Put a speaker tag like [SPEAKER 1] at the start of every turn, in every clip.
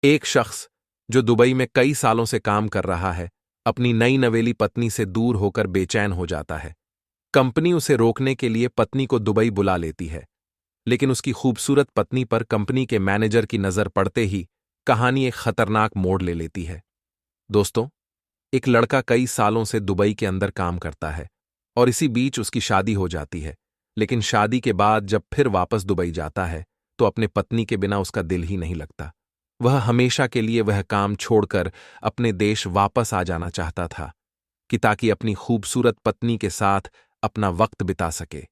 [SPEAKER 1] एक शख्स जो दुबई में कई सालों से काम कर रहा है, अपनी नई नवेली पत्नी से दूर होकर बेचैन हो जाता है। कंपनी उसे रोकने के लिए पत्नी को दुबई बुला लेती है, लेकिन उसकी खूबसूरत पत्नी पर कंपनी के मैनेजर की नजर पड़ते ही कहानी एक खतरनाक मोड़ ले लेती है। दोस्तों, एक लड़का कई सालों से दुबई के अंदर काम करता है और इसी बीच उसकी शादी हो जाती है। लेकिन शादी के बाद जब फिर वापस दुबई जाता है तो अपने पत्नी के बिना उसका दिल ही नहीं लगता। वह हमेशा के लिए वह काम छोड़कर अपने देश वापस आ जाना चाहता था कि ताकि अपनी खूबसूरत पत्नी के साथ अपना वक्त बिता सके।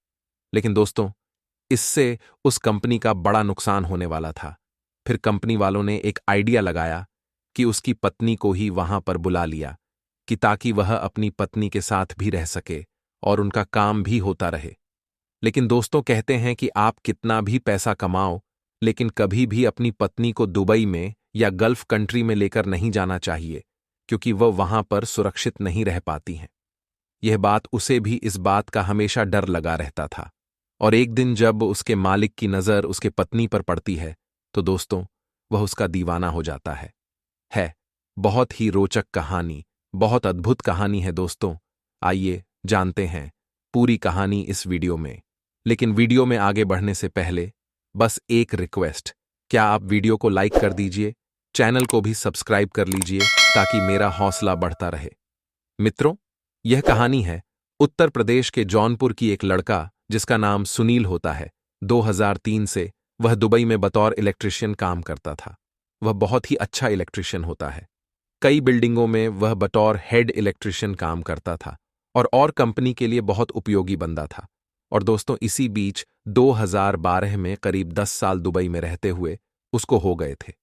[SPEAKER 1] लेकिन दोस्तों, इससे उस कंपनी का बड़ा नुकसान होने वाला था। फिर कंपनी वालों ने एक आइडिया लगाया कि उसकी पत्नी को ही वहां पर बुला लिया कि ताकि वह अपनी पत्नी के साथ भी रह सके और उनका काम भी होता रहे। लेकिन दोस्तों, कहते हैं कि आप कितना भी पैसा कमाओ, लेकिन कभी भी अपनी पत्नी को दुबई में या गल्फ कंट्री में लेकर नहीं जाना चाहिए, क्योंकि वह वहां पर सुरक्षित नहीं रह पाती हैं। यह बात उसे भी इस बात का हमेशा डर लगा रहता था। और एक दिन जब उसके मालिक की नजर उसके पत्नी पर पड़ती है तो दोस्तों, वह उसका दीवाना हो जाता है। बहुत ही रोचक कहानी, बहुत अद्भुत कहानी है दोस्तों। आइए जानते हैं पूरी कहानी इस वीडियो में। लेकिन वीडियो में आगे बढ़ने से पहले बस एक रिक्वेस्ट, क्या आप वीडियो को लाइक कर दीजिए, चैनल को भी सब्सक्राइब कर लीजिए ताकि मेरा हौसला बढ़ता रहे। मित्रों, यह कहानी है उत्तर प्रदेश के जौनपुर की एक लड़का जिसका नाम सुनील होता है। 2003 से वह दुबई में बतौर इलेक्ट्रिशियन काम करता था। वह बहुत ही अच्छा इलेक्ट्रिशियन होता है। कई बिल्डिंगों में वह बतौर हेड इलेक्ट्रिशियन काम करता था और कंपनी के लिए बहुत उपयोगी बंदा था। और दोस्तों, इसी बीच 2012 में करीब 10 साल दुबई में रहते हुए उसको हो गए थे।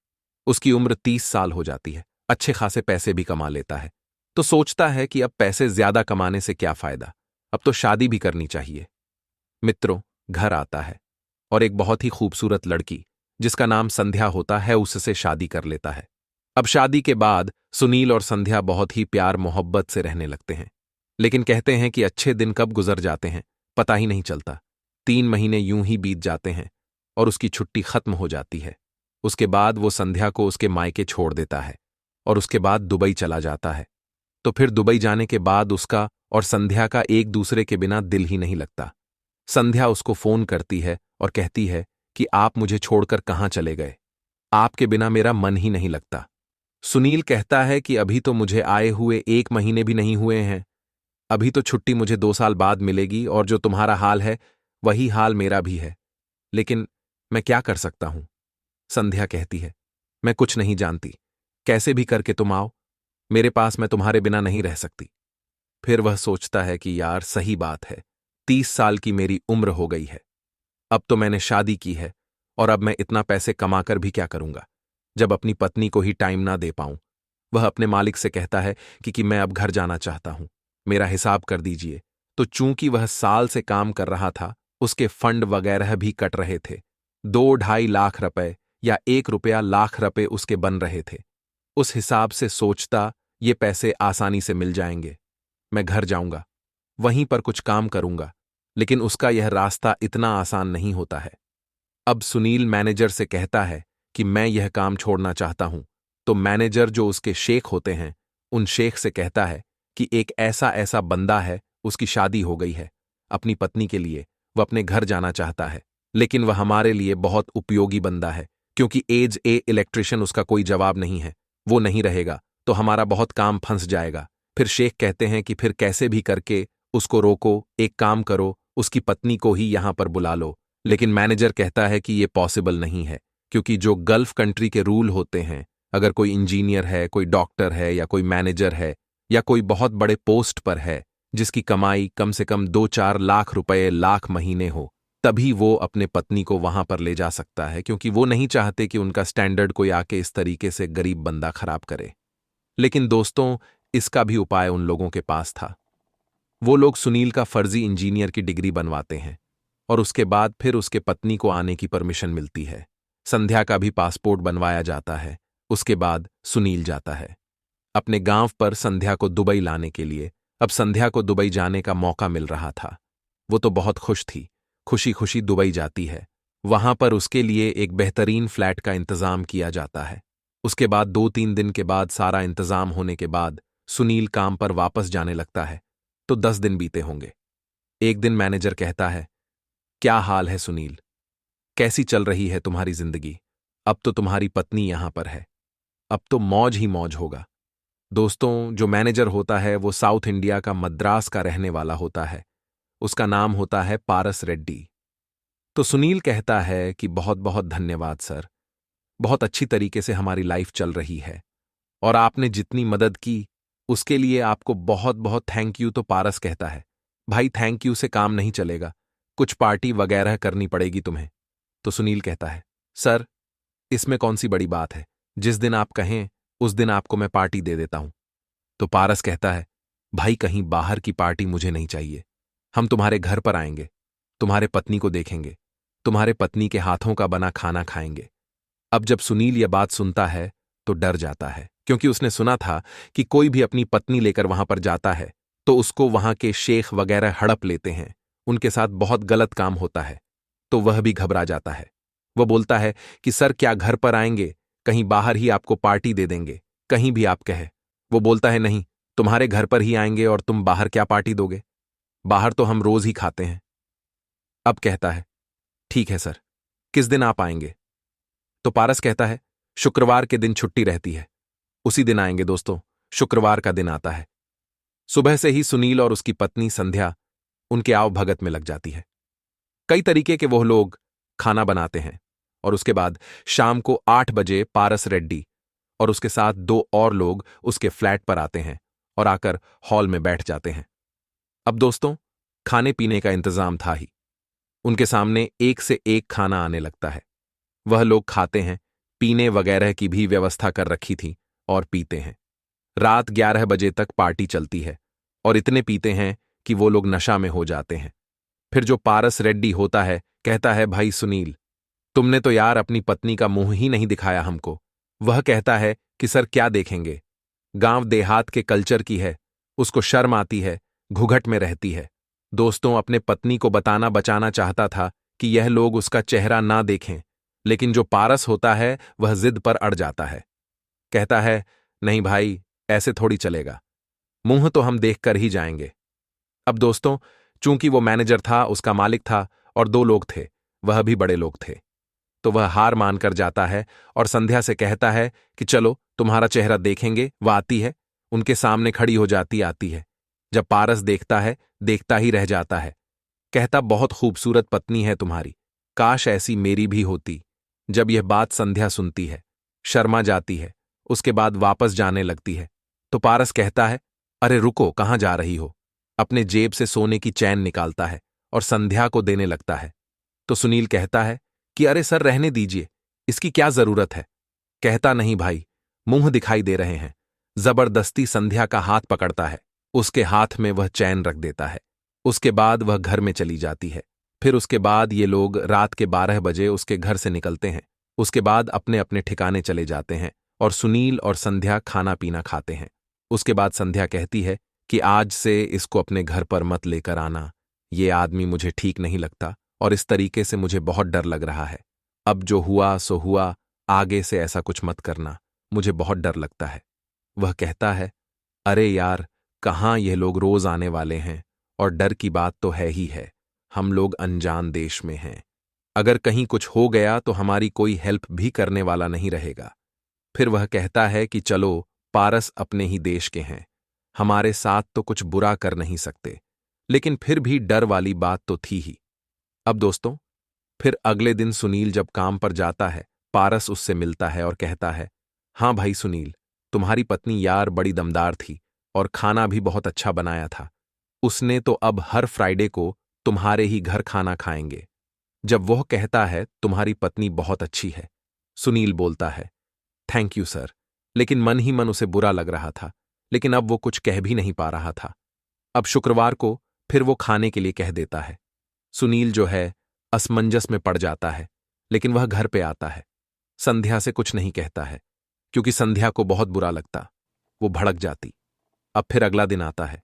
[SPEAKER 1] उसकी उम्र 30 साल हो जाती है। अच्छे खासे पैसे भी कमा लेता है। तो सोचता है कि अब पैसे ज्यादा कमाने से क्या फायदा, अब तो शादी भी करनी चाहिए। मित्रों, घर आता है और एक बहुत ही खूबसूरत लड़की जिसका नाम संध्या होता है उससे शादी कर लेता है। अब शादी के बाद सुनील और संध्या बहुत ही प्यार मोहब्बत से रहने लगते हैं। लेकिन कहते हैं कि अच्छे दिन कब गुजर जाते हैं पता ही नहीं चलता। 3 महीने यूं ही बीत जाते हैं और उसकी छुट्टी खत्म हो जाती है। उसके बाद वो संध्या को उसके मायके छोड़ देता है और उसके बाद दुबई चला जाता है। तो फिर दुबई जाने के बाद उसका और संध्या का एक दूसरे के बिना दिल ही नहीं लगता। संध्या उसको फोन करती है और कहती है कि आप मुझे छोड़कर कहाँ चले गए, आपके बिना मेरा मन ही नहीं लगता। सुनील कहता है कि अभी तो मुझे आए हुए 1 महीने भी नहीं हुए हैं, अभी तो छुट्टी मुझे 2 साल बाद मिलेगी और जो तुम्हारा हाल है वही हाल मेरा भी है। लेकिन मैं क्या कर सकता हूं? संध्या कहती है, मैं कुछ नहीं जानती, कैसे भी करके तुम आओ, मेरे पास मैं तुम्हारे बिना नहीं रह सकती। फिर वह सोचता है कि यार सही बात है, 30 साल की मेरी उम्र हो गई है, अब तो मैंने शादी की है और अब मैं इतना पैसे कमाकर भी क्या करूंगा जब अपनी पत्नी को ही टाइम ना दे पाऊं। वह अपने मालिक से कहता है कि मैं अब घर जाना चाहता हूं, मेरा हिसाब कर दीजिए। तो चूंकि वह साल से काम कर रहा था, उसके फंड वगैरह भी कट रहे थे। 2-2.5 लाख रुपए या 1 रुपया लाख रुपए उसके बन रहे थे। उस हिसाब से सोचता ये पैसे आसानी से मिल जाएंगे, मैं घर जाऊंगा, वहीं पर कुछ काम करूंगा। लेकिन उसका यह रास्ता इतना आसान नहीं होता है। अब सुनील मैनेजर से कहता है कि मैं यह काम छोड़ना चाहता हूं। तो मैनेजर जो उसके शेख होते हैं, उन शेख से कहता है कि एक ऐसा ऐसा बंदा है, उसकी शादी हो गई है अपनी पत्नी के लिए, वह अपने घर जाना चाहता है, लेकिन वह हमारे लिए बहुत उपयोगी बंदा है, क्योंकि एज ए इलेक्ट्रिशियन उसका कोई जवाब नहीं है, वो नहीं रहेगा तो हमारा बहुत काम फंस जाएगा। फिर शेख कहते हैं कि फिर कैसे भी करके उसको रोको, एक काम करो, उसकी पत्नी को ही यहां पर बुला लो। लेकिन मैनेजर कहता है कि ये पॉसिबल नहीं है, क्योंकि जो गल्फ कंट्री के रूल होते हैं, अगर कोई इंजीनियर है, कोई डॉक्टर है या कोई मैनेजर है या कोई बहुत बड़े पोस्ट पर है जिसकी कमाई कम से कम 2-4 लाख रुपए लाख महीने हो, तभी वो अपने पत्नी को वहां पर ले जा सकता है, क्योंकि वो नहीं चाहते कि उनका स्टैंडर्ड कोई आके इस तरीके से गरीब बंदा खराब करे। लेकिन दोस्तों, इसका भी उपाय उन लोगों के पास था। वो लोग सुनील का फर्जी इंजीनियर की डिग्री बनवाते हैं और उसके बाद फिर उसके पत्नी को आने की परमिशन मिलती है। संध्या का भी पासपोर्ट बनवाया जाता है। उसके बाद सुनील जाता है अपने गांव पर संध्या को दुबई लाने के लिए। अब संध्या को दुबई जाने का मौका मिल रहा था। वो तो बहुत खुश थी, खुशी खुशी दुबई जाती है। वहां पर उसके लिए एक बेहतरीन फ्लैट का इंतजाम किया जाता है। उसके बाद 2-3 दिन के बाद सारा इंतजाम होने के बाद सुनील काम पर वापस जाने लगता है तो 10 दिन बीते होंगे। एक दिन मैनेजर कहता है, क्या हाल है सुनील, कैसी चल रही है तुम्हारी जिंदगी? अब तो तुम्हारी पत्नी यहां पर है, अब तो मौज ही मौज होगा। दोस्तों, जो मैनेजर होता है वो साउथ इंडिया का मद्रास का रहने वाला होता है। उसका नाम होता है पारस रेड्डी। तो सुनील कहता है कि बहुत बहुत धन्यवाद सर, बहुत अच्छी तरीके से हमारी लाइफ चल रही है और आपने जितनी मदद की उसके लिए आपको बहुत बहुत थैंक यू। तो पारस कहता है, भाई थैंक यू से काम नहीं चलेगा, कुछ पार्टी वगैरह करनी पड़ेगी तुम्हें। तो सुनील कहता है, सर इसमें कौन सी बड़ी बात है, जिस दिन आप कहें उस दिन आपको मैं पार्टी दे देता हूं। तो पारस कहता है, भाई कहीं बाहर की पार्टी मुझे नहीं चाहिए, हम तुम्हारे घर पर आएंगे, तुम्हारे पत्नी को देखेंगे, तुम्हारे पत्नी के हाथों का बना खाना खाएंगे। अब जब सुनील यह बात सुनता है तो डर जाता है, क्योंकि उसने सुना था कि कोई भी अपनी पत्नी लेकर वहां पर जाता है तो उसको वहां के शेख वगैरह हड़प लेते हैं, उनके साथ बहुत गलत काम होता है। तो वह भी घबरा जाता है। वह बोलता है कि सर क्या घर पर आएंगे, कहीं बाहर ही आपको पार्टी दे देंगे, कहीं भी आप कहे। वो बोलता है, नहीं, तुम्हारे घर पर ही आएंगे और तुम बाहर क्या पार्टी दोगे, बाहर तो हम रोज ही खाते हैं। अब कहता है, ठीक है सर, किस दिन आप आएंगे? तो पारस कहता है, शुक्रवार के दिन छुट्टी रहती है, उसी दिन आएंगे। दोस्तों, शुक्रवार का दिन आता है। सुबह से ही सुनील और उसकी पत्नी संध्या उनके आव भगत में लग जाती है। कई तरीके के वो लोग खाना बनाते हैं और उसके बाद शाम को 8 बजे पारस रेड्डी और उसके साथ 2 और लोग उसके फ्लैट पर आते हैं और आकर हॉल में बैठ जाते हैं। अब दोस्तों, खाने पीने का इंतजाम था ही, उनके सामने एक से एक खाना आने लगता है। वह लोग खाते हैं, पीने वगैरह की भी व्यवस्था कर रखी थी और पीते हैं। रात 11 बजे तक पार्टी चलती है और इतने पीते हैं कि वो लोग नशा में हो जाते हैं। फिर जो पारस रेड्डी होता है कहता है, भाई सुनील, तुमने तो यार अपनी पत्नी का मुंह ही नहीं दिखाया हमको। वह कहता है कि सर क्या देखेंगे, गांव देहात के कल्चर की है, उसको शर्म आती है, घुघट में रहती है। दोस्तों, अपने पत्नी को बताना बचाना चाहता था कि यह लोग उसका चेहरा ना देखें, लेकिन जो पारस होता है वह जिद पर अड़ जाता है। कहता है, नहीं भाई, ऐसे थोड़ी चलेगा, मुंह तो हम देख कर ही जाएंगे। अब दोस्तों, चूंकि वो मैनेजर था, उसका मालिक था और 2 लोग थे, वह भी बड़े लोग थे, तो वह हार मानकर जाता है और संध्या से कहता है कि चलो तुम्हारा चेहरा देखेंगे। वह आती है, उनके सामने खड़ी हो जाती आती है। जब पारस देखता है, देखता ही रह जाता है। कहता, बहुत खूबसूरत पत्नी है तुम्हारी, काश ऐसी मेरी भी होती। जब यह बात संध्या सुनती है, शर्मा जाती है, उसके बाद वापस जाने लगती है। तो पारस कहता है, अरे रुको, कहाँ जा रही हो? अपने जेब से सोने की चैन निकालता है और संध्या को देने लगता है। तो सुनील कहता है कि अरे सर रहने दीजिए, इसकी क्या जरूरत है? कहता, नहीं भाई, मुंह दिखाई दे रहे हैं। जबरदस्ती संध्या का हाथ पकड़ता है, उसके हाथ में वह चैन रख देता है। उसके बाद वह घर में चली जाती है। फिर उसके बाद ये लोग रात के 12 बजे उसके घर से निकलते हैं। उसके बाद अपने अपने ठिकाने चले जाते हैं और सुनील और संध्या खाना पीना खाते हैं। उसके बाद संध्या कहती है कि आज से इसको अपने घर पर मत लेकर आना, ये आदमी मुझे ठीक नहीं लगता और इस तरीके से मुझे बहुत डर लग रहा है। अब जो हुआ सो हुआ, आगे से ऐसा कुछ मत करना, मुझे बहुत डर लगता है। वह कहता है, अरे यार, कहाँ ये लोग रोज आने वाले हैं और डर की बात तो है ही है, हम लोग अनजान देश में हैं, अगर कहीं कुछ हो गया तो हमारी कोई हेल्प भी करने वाला नहीं रहेगा। फिर वह कहता है कि चलो, पारस अपने ही देश के हैं, हमारे साथ तो कुछ बुरा कर नहीं सकते, लेकिन फिर भी डर वाली बात तो थी ही। अब दोस्तों, फिर अगले दिन सुनील जब काम पर जाता है, पारस उससे मिलता है और कहता है, हाँ भाई सुनील, तुम्हारी पत्नी यार बड़ी दमदार थी और खाना भी बहुत अच्छा बनाया था। उसने तो अब हर फ्राइडे को तुम्हारे ही घर खाना खाएंगे। जब वह कहता है तुम्हारी पत्नी बहुत अच्छी है, सुनील बोलता है, थैंक यू सर, लेकिन मन ही मन उसे बुरा लग रहा था, लेकिन अब वो कुछ कह भी नहीं पा रहा था। अब शुक्रवार को फिर वो खाने के लिए कह देता है। सुनील जो है असमंजस में पड़ जाता है, लेकिन वह घर पे आता है। संध्या से कुछ नहीं कहता है, क्योंकि संध्या को बहुत बुरा लगता, वो भड़क जाती। अब फिर अगला दिन आता है,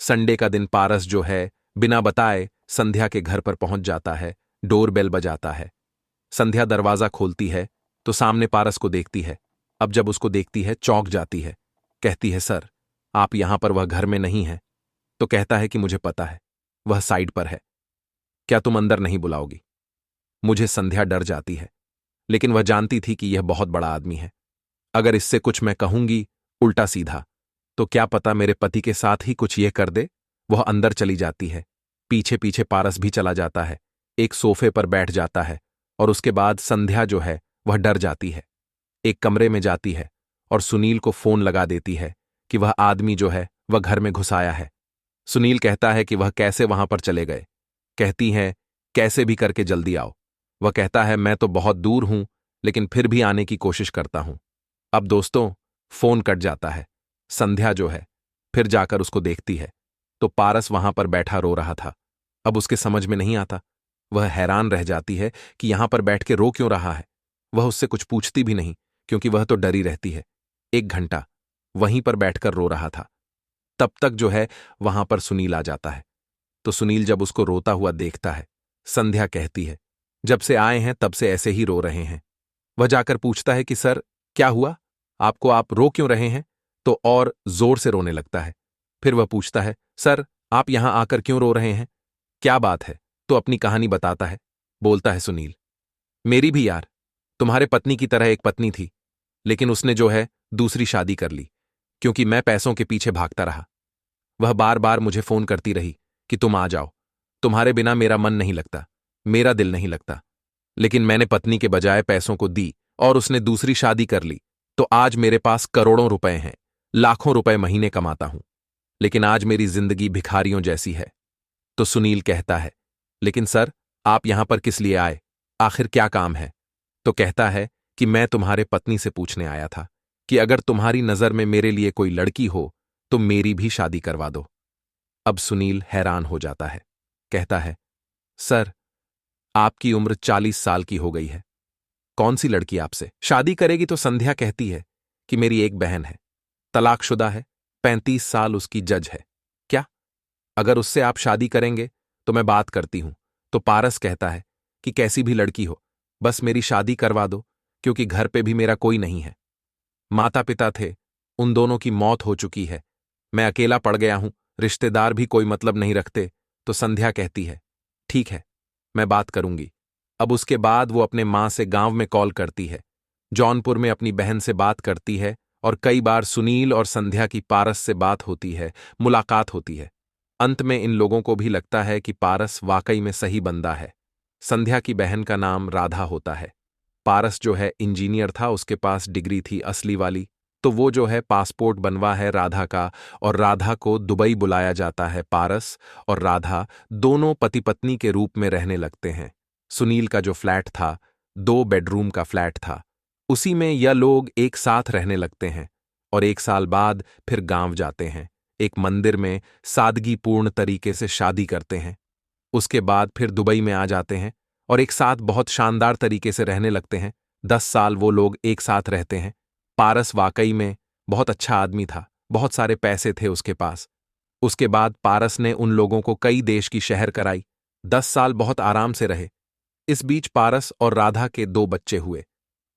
[SPEAKER 1] संडे का दिन। पारस जो है बिना बताए संध्या के घर पर पहुंच जाता है। डोर बेल बजाता है। संध्या दरवाजा खोलती है तो सामने पारस को देखती है अब जब उसको देखती है चौंक जाती है। कहती है, सर आप यहां पर, वह घर में नहीं है। तो कहता है कि मुझे पता है, वह साइड पर है। क्या तुम अंदर नहीं बुलाओगी? मुझे संध्या डर जाती है, लेकिन वह जानती थी कि यह बहुत बड़ा आदमी है। अगर इससे कुछ मैं कहूंगी उल्टा सीधा, तो क्या पता मेरे पति के साथ ही कुछ यह कर दे। वह अंदर चली जाती है। पीछे पीछे पारस भी चला जाता है, एक सोफे पर बैठ जाता है। और उसके बाद संध्या जो है वह डर जाती है। एक कमरे में जाती है और सुनील को फोन लगा देती है कि वह आदमी जो है वह घर में घुस आया है। सुनील कहता है कि वह कैसे वहां पर चले गए। कहती हैं, कैसे भी करके जल्दी आओ। वह कहता है, मैं तो बहुत दूर हूं, लेकिन फिर भी आने की कोशिश करता हूं। अब दोस्तों, फोन कट जाता है। संध्या जो है फिर जाकर उसको देखती है, तो पारस वहां पर बैठा रो रहा था। अब उसके समझ में नहीं आता। वह हैरान रह जाती है कि यहां पर बैठ के रो क्यों रहा है। वह उससे कुछ पूछती भी नहीं, क्योंकि वह तो डरी रहती है। 1 घंटा वहीं पर बैठकर रो रहा था। तब तक जो है वहां पर सुनील आ जाता है। तो सुनील जब उसको रोता हुआ देखता है, संध्या कहती है, जब से आए हैं तब से ऐसे ही रो रहे हैं। वह जाकर पूछता है कि सर क्या हुआ आपको, आप रो क्यों रहे हैं? तो और जोर से रोने लगता है। फिर वह पूछता है, सर आप यहां आकर क्यों रो रहे हैं, क्या बात है? तो अपनी कहानी बताता है। बोलता है सुनील, मेरी भी यार तुम्हारे पत्नी की तरह एक पत्नी थी, लेकिन उसने जो है दूसरी शादी कर ली, क्योंकि मैं पैसों के पीछे भागता रहा। वह बार बार मुझे फोन करती रही कि तुम आ जाओ, तुम्हारे बिना मेरा मन नहीं लगता, मेरा दिल नहीं लगता। लेकिन मैंने पत्नी के बजाय पैसों को दी और उसने दूसरी शादी कर ली। तो आज मेरे पास करोड़ों रुपए हैं, लाखों रुपए महीने कमाता हूं, लेकिन आज मेरी जिंदगी भिखारियों जैसी है। तो सुनील कहता है, लेकिन सर आप यहां पर किस लिए आए, आखिर क्या काम है? तो कहता है कि मैं तुम्हारे पत्नी से पूछने आया था कि अगर तुम्हारी नजर में मेरे लिए कोई लड़की हो तो मेरी भी शादी करवा दो। अब सुनील हैरान हो जाता है। कहता है, सर आपकी उम्र 40 साल की हो गई है, कौन सी लड़की आपसे शादी करेगी? तो संध्या कहती है कि मेरी एक बहन है, तलाकशुदा है, 35 साल उसकी जज है। क्या? अगर उससे आप शादी करेंगे तो मैं बात करती हूं। तो पारस कहता है कि कैसी भी लड़की हो, बस मेरी शादी करवा दो, क्योंकि घर पे भी मेरा कोई नहीं है। माता पिता थे, उन दोनों की मौत हो चुकी है, मैं अकेला पड़ गया हूं, रिश्तेदार भी कोई मतलब नहीं रखते। तो संध्या कहती है, ठीक है मैं बात करूंगी। अब उसके बाद वो अपने मां से गांव में कॉल करती है, जौनपुर में अपनी बहन से बात करती है, और कई बार सुनील और संध्या की पारस से बात होती है, मुलाकात होती है। अंत में इन लोगों को भी लगता है कि पारस वाकई में सही बंदा है। संध्या की बहन का नाम राधा होता है। पारस जो है इंजीनियर था, उसके पास डिग्री थी असली वाली। तो वो जो है पासपोर्ट बनवा है राधा का, और राधा को दुबई बुलाया जाता है। पारस और राधा दोनों पति पत्नी के रूप में रहने लगते हैं। सुनील का जो फ्लैट था 2 बेडरूम का फ्लैट था, उसी में यह लोग एक साथ रहने लगते हैं। और 1 साल बाद फिर गांव जाते हैं, एक मंदिर में सादगीपूर्ण तरीके से शादी करते हैं। उसके बाद फिर दुबई में आ जाते हैं और एक साथ बहुत शानदार तरीके से रहने लगते हैं। 10 साल वो लोग एक साथ रहते हैं। पारस वाकई में बहुत अच्छा आदमी था, बहुत सारे पैसे थे उसके पास। उसके बाद पारस ने उन लोगों को कई देश की शहर कराई। 10 साल बहुत आराम से रहे। इस बीच पारस और राधा के 2 बच्चे हुए,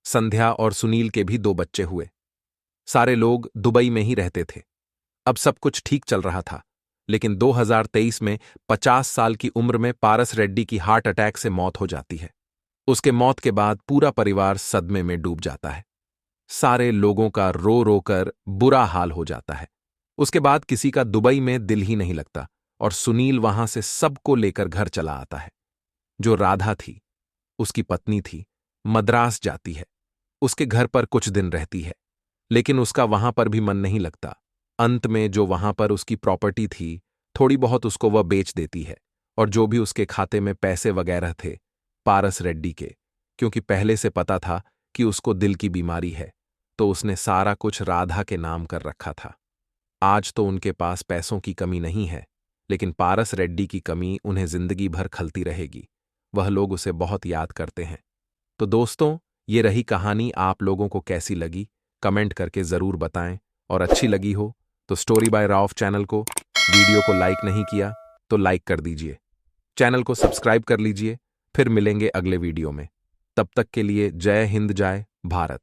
[SPEAKER 1] संध्या और सुनील के भी 2 बच्चे हुए। सारे लोग दुबई में ही रहते थे। अब सब कुछ ठीक चल रहा था, लेकिन 2023 में 50 साल की उम्र में पारस रेड्डी की हार्ट अटैक से मौत हो जाती है। उसके मौत के बाद पूरा परिवार सदमे में डूब जाता है। सारे लोगों का रो रो कर बुरा हाल हो जाता है। उसके बाद किसी का दुबई में दिल ही नहीं लगता, और सुनील वहां से सबको लेकर घर चला आता है। जो राधा थी, उसकी पत्नी थी, मद्रास जाती है, उसके घर पर कुछ दिन रहती है, लेकिन उसका वहां पर भी मन नहीं लगता। अंत में जो वहां पर उसकी प्रॉपर्टी थी, थोड़ी बहुत उसको वह बेच देती है, और जो भी उसके खाते में पैसे वगैरह थे पारस रेड्डी के, क्योंकि पहले से पता था कि उसको दिल की बीमारी है, तो उसने सारा कुछ राधा के नाम कर रखा था। आज तो उनके पास पैसों की कमी नहीं है, लेकिन पारस रेड्डी की कमी उन्हें जिंदगी भर खलती रहेगी। वह लोग उसे बहुत याद करते हैं। तो दोस्तों, ये रही कहानी। आप लोगों को कैसी लगी कमेंट करके जरूर बताएं, और अच्छी लगी हो तो स्टोरी बाय राउफ चैनल को, वीडियो को लाइक नहीं किया तो लाइक कर दीजिए, चैनल को सब्सक्राइब कर लीजिए। फिर मिलेंगे अगले वीडियो में। तब तक के लिए जय हिंद, जय भारत।